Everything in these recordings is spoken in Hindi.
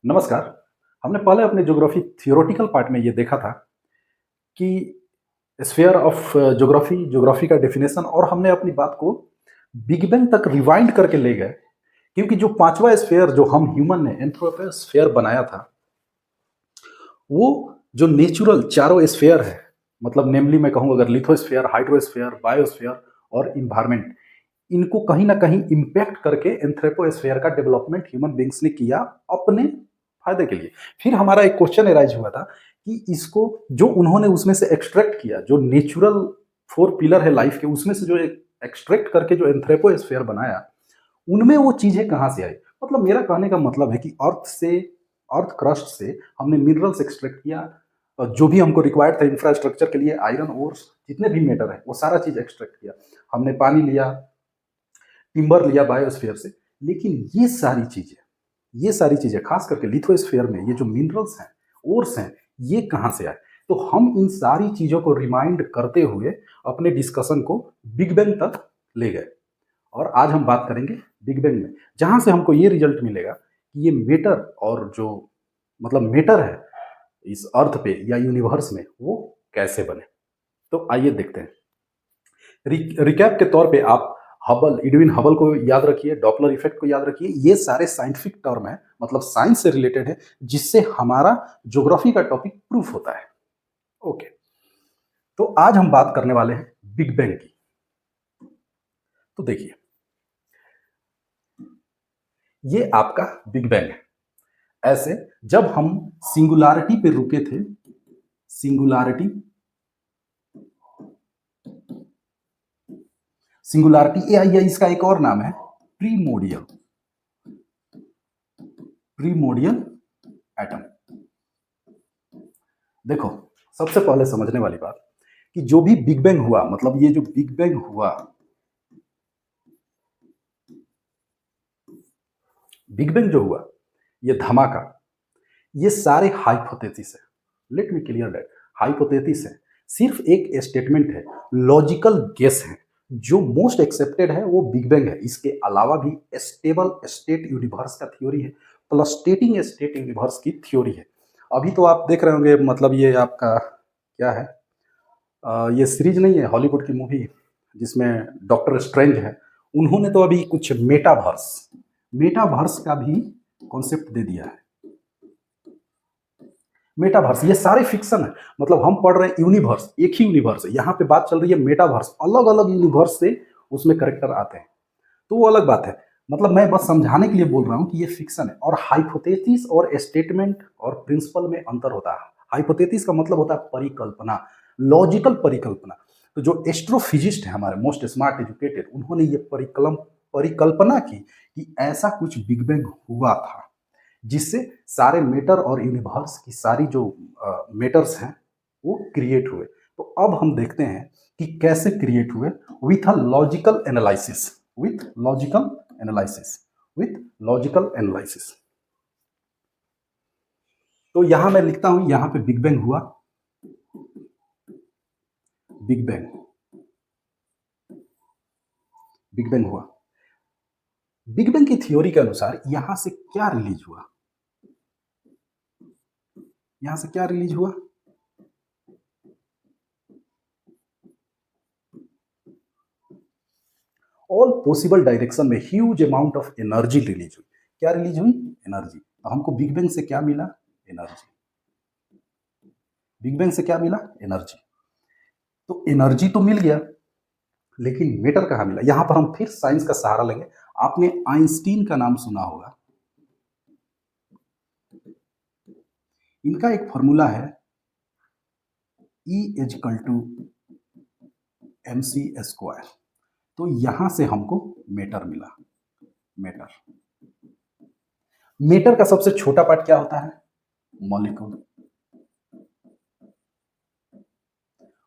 नमस्कार। हमने पहले अपने ज्योग्राफी थियोरेटिकल पार्ट में ये देखा था कि स्फीयर ऑफ ज्योग्राफी, ज्योग्राफी का डेफिनेशन, और हमने अपनी बात को बिग बैंग तक रिवाइंड करके ले गए। क्योंकि जो पांचवा स्फीयर जो हम ह्यूमन ने एंथ्रोपोस्फीयर बनाया था, वो जो नेचुरल चारों स्फीयर है, मतलब नेमली मैं कहूँ अगर लिथोस्फीयर, हाइड्रोस्फीयर, बायोस्फीयर और इन्वायरमेंट, इनको कहीं ना कहीं इम्पैक्ट करके एंथ्रोपोस्फीयर का डेवलपमेंट ह्यूमन बींग्स ने किया अपने फायदे के लिए। फिर हमारा एक क्वेश्चन एराइज हुआ था कि इसको जो उन्होंने उसमें से एक्सट्रैक्ट किया, जो नेचुरल फोर पिलर है लाइफ के, उसमें से जो एक्सट्रैक्ट करके जो एंथ्रोपोस्फीयर बनाया, उनमें वो चीजें कहाँ से आई। मतलब मेरा कहने का मतलब है कि अर्थ क्रस्ट से हमने मिनरल्स एक्सट्रैक्ट किया, और जो भी हमको रिक्वायर्ड था इंफ्रास्ट्रक्चर के लिए, आयरन और जितने भी मेटर है वो सारा चीज एक्सट्रैक्ट किया। हमने पानी लिया, टिम्बर लिया बायोस्फीयर से। लेकिन ये सारी चीजें खास करके लिथोस्फीयर में ये जो मिनरल्स हैं, ओर्स हैं, ये कहाँ से आए। तो हम इन सारी चीजों को रिमाइंड करते हुए अपने डिस्कशन को बिग बैंग तक ले गए। और आज हम बात करेंगे बिग बैंग में, जहां से हमको ये रिजल्ट मिलेगा कि ये मेटर, और जो मतलब मेटर है इस अर्थ पे या यूनिवर्स में, वो कैसे बने। तो आइए देखते हैं। रिकैप के तौर पे आप एडविन हबल को याद रखिए, डॉपलर इफेक्ट को याद रखिए। ये सारे साइंटिफिक टर्म है, मतलब साइंस से रिलेटेड है, जिससे हमारा ज्योग्राफी का टॉपिक प्रूफ होता है। ओके, तो आज हम बात करने वाले हैं बिग बैंग की। तो देखिए, ये आपका बिग बैंग है। ऐसे जब हम सिंगुलैरिटी पे रुके थे, सिंगुलैरिटी सिंगुलैरिटी या इसका एक और नाम है प्रीमोडियल, प्रीमोडियल एटम। देखो, सबसे पहले समझने वाली बात कि जो भी बिग बैंग हुआ, मतलब ये जो बिग बैंग हुआ, बिग बैंग जो हुआ, ये धमाका, ये सारे हाइपोथेसिस है। Let me clear that, hypothesis है, सिर्फ एक स्टेटमेंट है, लॉजिकल गेस है। जो मोस्ट एक्सेप्टेड है वो बिग बैंग है। इसके अलावा भी स्टेबल स्टेट यूनिवर्स का थ्योरी है, प्लस स्टेटिंग स्टेट यूनिवर्स की थ्योरी है। अभी तो आप देख रहे होंगे, मतलब ये आपका क्या है, ये सीरीज नहीं है हॉलीवुड की मूवी जिसमें डॉक्टर स्ट्रेंज है, उन्होंने तो अभी कुछ मेटावर्स, मेटावर्स का भी कॉन्सेप्ट दे दिया है। मेटावर्स ये सारे फिक्शन है, मतलब हम पढ़ रहे हैं यूनिवर्स, एक ही यूनिवर्स है, यहाँ पे बात चल रही है मेटावर्स, अलग अलग यूनिवर्स से उसमें करेक्टर आते हैं, तो वो अलग बात है। मतलब मैं बस समझाने के लिए बोल रहा हूँ कि ये फिक्शन है। और हाइपोथेसिस और स्टेटमेंट और प्रिंसिपल में अंतर होता है। हाइपोथेसिस का मतलब होता है परिकल्पना, लॉजिकल परिकल्पना। तो जो एस्ट्रोफिजिस्ट है हमारे मोस्ट स्मार्ट एजुकेटेड, उन्होंने ये परिकल्पना की कि ऐसा कुछ बिग बैंग हुआ था, जिससे सारे मेटर और यूनिवर्स की सारी जो मेटर्स हैं वो क्रिएट हुए। तो अब हम देखते हैं कि कैसे क्रिएट हुए, with a logical analysis, with logical analysis, with logical analysis. तो यहां मैं लिखता हूं, यहां पे बिग बैंग हुआ, बिग बैंग, बिग बैंग हुआ। बिग बैंग की थ्योरी के अनुसार यहां से क्या रिलीज हुआ, यहां से क्या रिलीज हुआ, ऑल पॉसिबल डायरेक्शन में huge amount of energy release हुई। क्या रिलीज हुई, एनर्जी। तो हमको बिग बैंग से क्या मिला, एनर्जी। बिग बैंग से क्या मिला, एनर्जी। तो एनर्जी तो मिल गया, लेकिन मैटर कहाँ मिला। यहां पर हम फिर साइंस का सहारा लेंगे। आपने आइंस्टीन का नाम सुना होगा, इनका एक फॉर्मूला है E = mc²। तो यहां से हमको मैटर मिला, मैटर। मैटर का सबसे छोटा पार्ट क्या होता है, मॉलिक्यूल।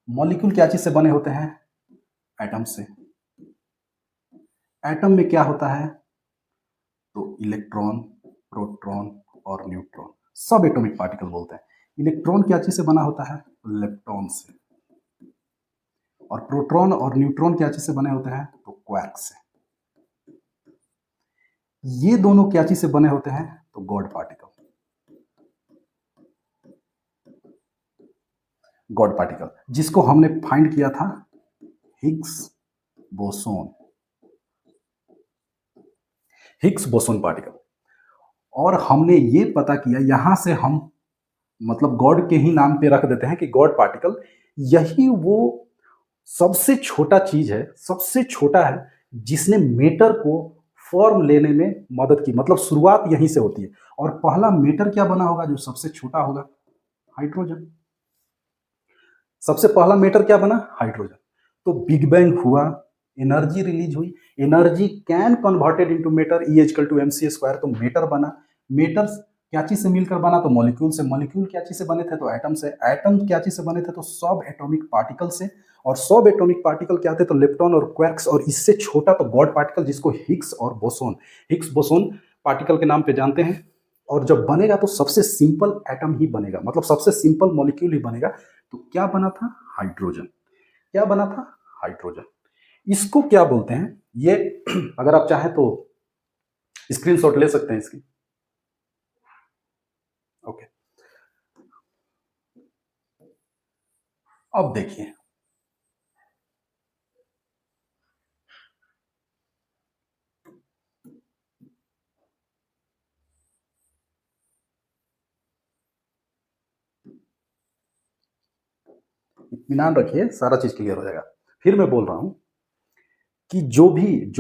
मॉलिक्यूल क्या चीज से बने होते हैं, एटम से। एटम में क्या होता है, तो इलेक्ट्रॉन, प्रोटॉन और न्यूट्रॉन, सब एटॉमिक पार्टिकल बोलते हैं। इलेक्ट्रॉन क्या चीज से बना होता है, लेप्टॉन से। और प्रोटॉन और न्यूट्रॉन क्या चीज से बने होते हैं, तो क्वार्क से। ये दोनों क्या चीज से बने होते हैं, तो गॉड पार्टिकल। गॉड पार्टिकल, जिसको हमने फाइंड किया था Higgs boson, Higgs boson particle. और हमने ये पता किया, यहां से हम मतलब गॉड के ही नाम पे रख देते हैं कि गॉड पार्टिकल यही वो सबसे छोटा चीज है, सबसे छोटा है जिसने मेटर को फॉर्म लेने में मदद की, मतलब शुरुआत यहीं से होती है। और पहला मेटर क्या बना होगा जो सबसे छोटा होगा? हाइड्रोजन। सबसे पहला मेटर क्या बना? हाइड्रोजन। तो बिग बैंग हुआ, एनर्जी रिलीज हुई, energy can converted into matter, E equal to mc², तो मैटर बना। मैटर क्या चीज से मिलकर बना? तो मॉलिक्यूल से। मॉलिक्यूल क्या चीज से बने थे? तो एटम से। एटम क्या चीज से बने थे? तो सब एटॉमिक पार्टिकल से। और सब एटॉमिक पार्टिकल क्या थे? तो लेप्टॉन और क्वार्क्स। और इससे छोटा तो गॉड पार्टिकल, जिसको हिग्स और बोसोन, हिग्स बोसोन पार्टिकल के नाम पे जानते हैं। और जब बनेगा तो सबसे सिंपल एटम ही बनेगा, मतलब सबसे सिंपल मॉलिक्यूल ही बनेगा। तो क्या बना था? हाइड्रोजन। क्या बना था? हाइड्रोजन। इसको क्या बोलते हैं ये अगर आप चाहें तो स्क्रीनशॉट ले सकते हैं इसकी। ओके, अब देखिए, इत्मीनान रखिए, सारा चीज क्लियर हो जाएगा। फिर मैं बोल रहा हूं कि जो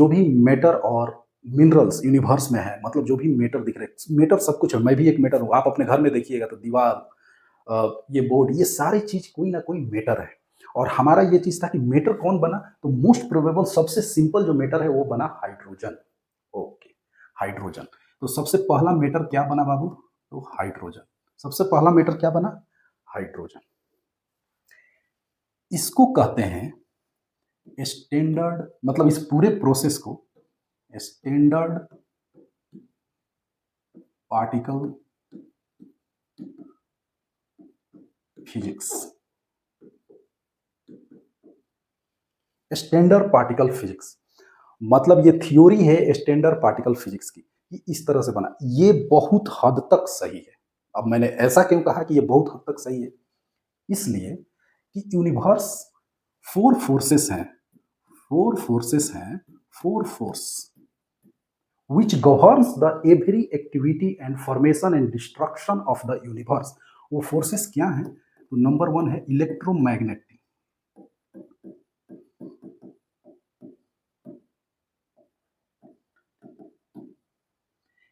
भी मैटर और मिनरल्स यूनिवर्स में है, मतलब जो भी मैटर दिख रहे हैं, मैटर सब कुछ है। मैं भी एक मैटर हूं। आप अपने घर में देखिएगा तो दीवार, ये बोर्ड, ये सारी चीज कोई ना कोई मैटर है। और हमारा ये चीज था कि मैटर कौन बना? तो मोस्ट प्रोबेबल सबसे सिंपल जो मैटर है वो बना हाइड्रोजन। Okay, hydrogen. तो सबसे पहला मैटर क्या बना बाबू? तो हाइड्रोजन। सबसे पहला मैटर क्या बना? हाइड्रोजन। इसको कहते हैं स्टैंडर्ड, मतलब इस पूरे प्रोसेस को standard particle physics. Standard particle physics मतलब ये थ्योरी है स्टैंडर्ड पार्टिकल फिजिक्स की, कि इस तरह से बना। ये बहुत हद तक सही है। अब मैंने ऐसा क्यों कहा कि ये बहुत हद तक सही है? इसलिए कि यूनिवर्स फोर फोर्सेस हैं, फोर फोर्सेस हैं, four force which governs the every activity and formation and destruction of the universe। वो फोर्सेस क्या हैं? तो नंबर वन है electromagnetic,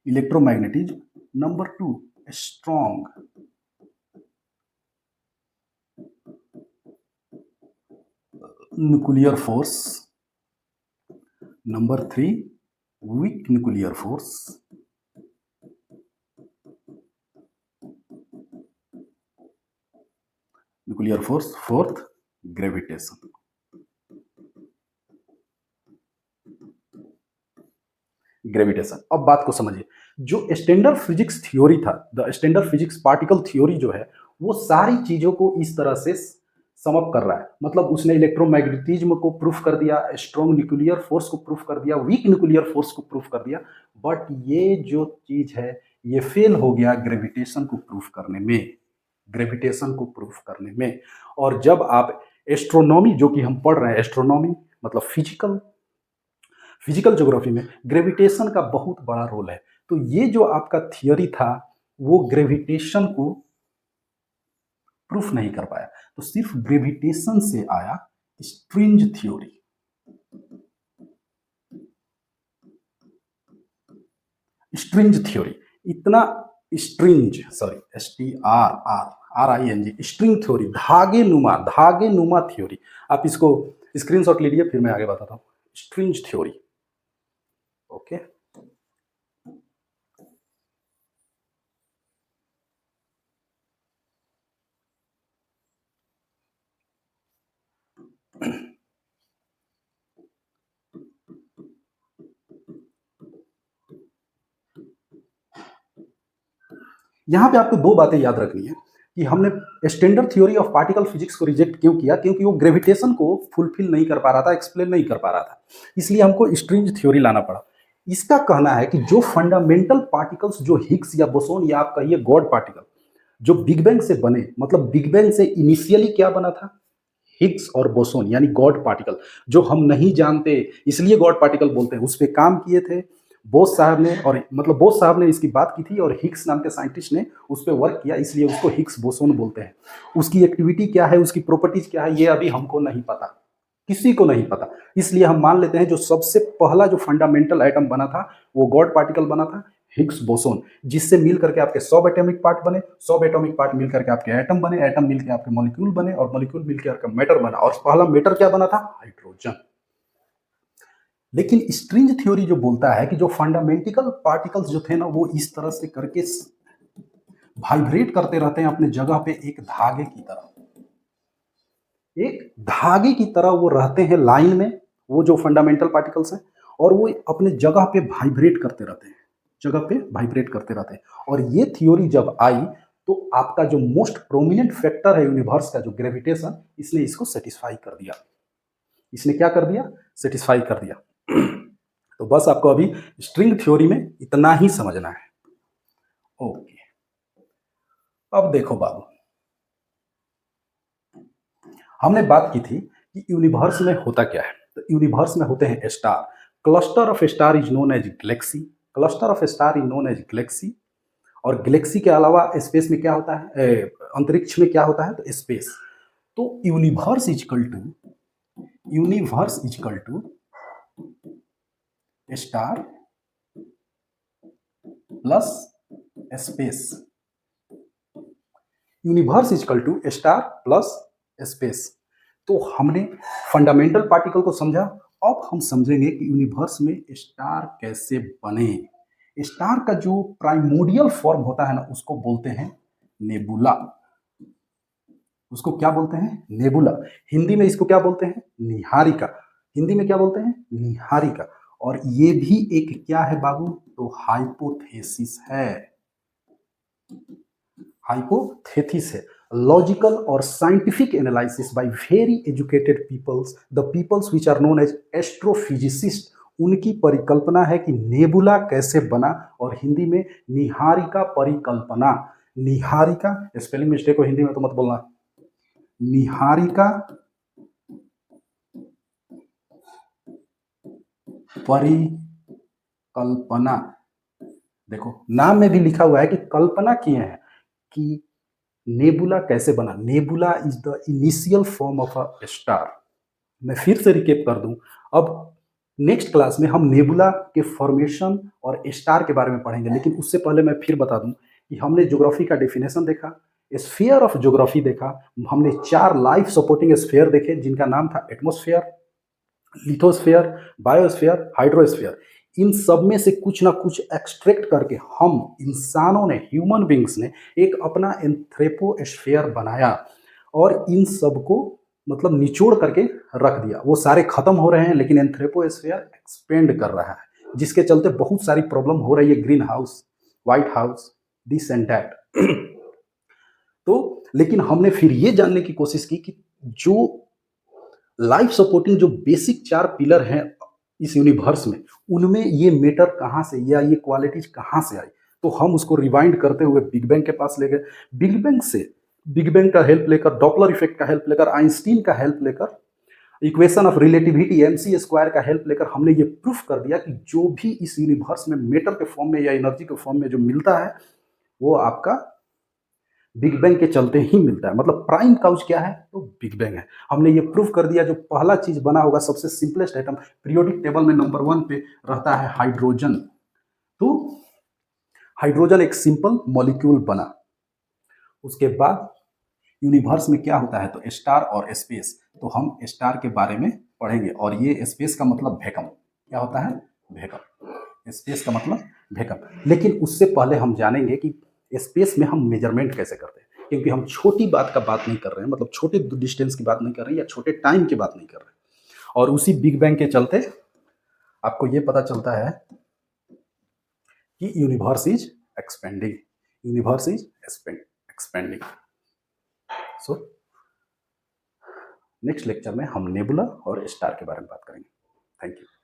electromagnetism. Number two strong nuclear force. Number three weak nuclear force. Nuclear force. Fourth gravitation. Gravitation. अब बात को समझिए, जो स्टैंडर्ड फिजिक्स थ्योरी था, the standard physics particle theory जो है, वो सारी चीजों को इस तरह से समअप कर रहा है। मतलब उसने इलेक्ट्रोमैग्नेटिज्म को प्रूफ कर दिया, स्ट्रॉन्ग न्यूक्लियर फोर्स को प्रूफ कर दिया, वीक न्यूक्लियर फोर्स को प्रूफ कर दिया। बट ये जो चीज है ये फेल हो गया ग्रेविटेशन को प्रूफ करने में, ग्रेविटेशन को प्रूफ करने में। और जब आप एस्ट्रोनॉमी जो कि हम पढ़ रहे हैं, एस्ट्रोनॉमी मतलब फिजिकल, फिजिकल ज्योग्राफी में ग्रेविटेशन का बहुत बड़ा रोल है। तो ये जो आपका थियरी था वो ग्रेविटेशन को प्रूफ नहीं कर पाया, तो सिर्फ ग्रेविटेशन से आया स्ट्रिंज थ्योरी। स्ट्रिंज थ्योरी, इतना स्ट्रिंज, सॉरी STRING, स्ट्रिंग थ्योरी, धागे नुमा थ्योरी। आप इसको स्क्रीनशॉट ले लीजिए, फिर मैं आगे बताता हूं। स्ट्रिंज थ्योरी। ओके, यहां पे आपको दो बातें याद रखनी है कि हमने standard theory of particle physics को रिजेक्ट क्यों किया? क्योंकि वो ग्रेविटेशन को फुलफिल नहीं कर पा रहा था, एक्सप्लेन नहीं कर पा रहा था। इसलिए हमको स्ट्रिंज थ्योरी लाना पड़ा। इसका कहना है कि जो फंडामेंटल पार्टिकल्स, जो हिग्स या बोसोन या आप कहिए गॉड पार्टिकल, जो बिग बैंग से बने, मतलब बिग बैंग से इनिशियली क्या बना था, हिग्स और बोसोन यानी गॉड पार्टिकल, जो हम नहीं जानते इसलिए गॉड पार्टिकल बोलते हैं, उस पर काम किए थे बोस साहब ने, और मतलब बोस साहब ने इसकी बात की थी और हिग्स नाम के साइंटिस्ट ने उस पर वर्क किया, इसलिए उसको हिग्स बोसोन बोलते हैं। उसकी एक्टिविटी क्या है, उसकी प्रॉपर्टीज क्या है, ये अभी हमको नहीं पता, किसी को नहीं पता, इसलिए हम मान लेते हैं जो सबसे पहला जो फंडामेंटल एटम बना था वो गॉड पार्टिकल बना था, हिग्स बोसोन, जिससे मिल करके आपके सब एटॉमिक पार्ट बने, सब एटॉमिक पार्ट मिल करके आपके एटम बने, एटम मिल के आपके मॉलिक्यूल बने, और मॉलिक्यूल मिल के आपका मैटर बना, और पहला मैटर क्या बना था, हाइड्रोजन। लेकिन स्ट्रिंग थ्योरी जो बोलता है कि जो फंडामेंटल पार्टिकल्स जो थे ना वो इस तरह से करके वाइब्रेट करते रहते हैं अपने जगह पे, एक धागे की तरह, एक धागे की तरह वो रहते हैं लाइन में, वो जो फंडामेंटल पार्टिकल्स हैं, और वो अपने जगह पे वाइब्रेट करते रहते हैं, जगह पे वाइब्रेट करते रहते हैं। और ये थ्योरी जब आई तो आपका जो मोस्ट प्रोमिनेंट फैक्टर है यूनिवर्स का, जो ग्रेविटेशन, इसने इसको सेटिस्फाई कर दिया, इसने क्या कर दिया, सेटिस्फाई कर दिया। तो बस आपको अभी स्ट्रिंग थ्योरी में इतना ही समझना है। ओके, अब देखो बाबू, हमने बात की थी कि यूनिवर्स में होता क्या है। तो यूनिवर्स में होते हैं star, cluster of star is known as galaxy, cluster of star is known as galaxy. और गैलेक्सी के अलावा स्पेस में क्या होता है, अंतरिक्ष में क्या होता है, तो स्पेस। तो universe is equal to star plus space, universe is equal to star plus space. तो हमने फंडामेंटल पार्टिकल को समझा, अब हम समझेंगे कि यूनिवर्स में स्टार कैसे बने। स्टार का जो प्राइमोडियल फॉर्म होता है ना उसको बोलते हैं नेबुला, उसको क्या बोलते हैं, नेबुला। हिंदी में इसको क्या बोलते हैं, निहारिका, हिंदी में क्या बोलते हैं, निहारिका। और ये भी एक क्या है बाबू, तो हाइपोथेसिस है, हाइपोथेसिस है। लॉजिकल और scientific analysis by very educated peoples, the peoples which are known as astrophysicist, उनकी परिकल्पना है कि नेबुला कैसे बना, और हिंदी में निहारिका परिकल्पना। निहारिका, स्पेलिंग मिस्टेक हो हिंदी में तो मत बोलना, निहारिका परिकल्पना। देखो नाम में भी लिखा हुआ है कि कल्पना किए हैं कि नेबुला कैसे बना। Nebula is the initial form of a star. मैं फिर से रिकेप कर दूं, अब नेक्स्ट क्लास में हम नेबुला के फॉर्मेशन और स्टार के बारे में पढ़ेंगे, लेकिन उससे पहले मैं फिर बता दूं कि हमने ज्योग्राफी का डेफिनेशन देखा, स्फीयर ऑफ ज्योग्राफी देखा, हमने 4 लाइफ सपोर्टिंग स्फीयर देखे जिनका नाम था एटमॉस्फेयर, लिथोस्फेयर, बायोस्फेयर, हाइड्रोस्फेयर। इन सब में से कुछ ना कुछ एक्सट्रैक्ट करके हम इंसानों ने, ह्यूमन बींग्स ने एक अपना एंथ्रोपोस्फेयर बनाया, और इन सब को मतलब निचोड़ करके रख दिया। वो सारे खत्म हो रहे हैं लेकिन एंथ्रोपोस्फेयर एक्सपेंड कर रहा है, जिसके चलते बहुत सारी प्रॉब्लम हो रही है, green house, white house, this and that. तो लेकिन हमने फिर ये जानने की कोशिश की कि जो लाइफ सपोर्टिंग जो बेसिक 4 पिलर हैं इस यूनिवर्स में, उनमें ये मैटर कहाँ से या ये क्वालिटीज कहाँ से आई। तो हम उसको रिवाइंड करते हुए बिग बैंग के पास ले गए। बिग बैंग से, बिग बैंग का हेल्प लेकर, डॉपलर इफेक्ट का हेल्प लेकर, आइंस्टीन का हेल्प लेकर, equation of relativity MC square का हेल्प लेकर हमने ये प्रूफ कर दिया कि जो भी इस यूनिवर्स में मैटर के फॉर्म में या एनर्जी के फॉर्म में जो मिलता है वो आपका बिग बैंग के चलते ही मिलता है। मतलब प्राइम काउज क्या है, तो बिग बैंग है। हमने ये प्रूफ कर दिया। जो पहला चीज बना होगा, सबसे सिंपलेस्ट आइटम, पीरियोडिक टेबल में नंबर 1 पे रहता है हाइड्रोजन। तो हाइड्रोजन एक सिंपल मॉलिक्यूल बना। उसके बाद यूनिवर्स में क्या होता है, तो स्टार और स्पेस। तो हम स्टार के बारे में पढ़ेंगे, और ये स्पेस का मतलब वैक्यूम, क्या होता है, वैक्यूम, स्पेस का मतलब वैक्यूम। लेकिन उससे पहले हम जानेंगे कि स्पेस में हम मेजरमेंट कैसे करते हैं, क्योंकि हम छोटी बात का बात नहीं कर रहे हैं, मतलब छोटे डिस्टेंस की बात नहीं कर रहे हैं या छोटे टाइम की बात नहीं कर रहे हैं। और उसी बिग बैंग के चलते आपको ये पता चलता है कि universe is expanding, universe is expanding. So next lecture में हम नेबुला और स्टार के बारे में बात करेंगे। Thank you.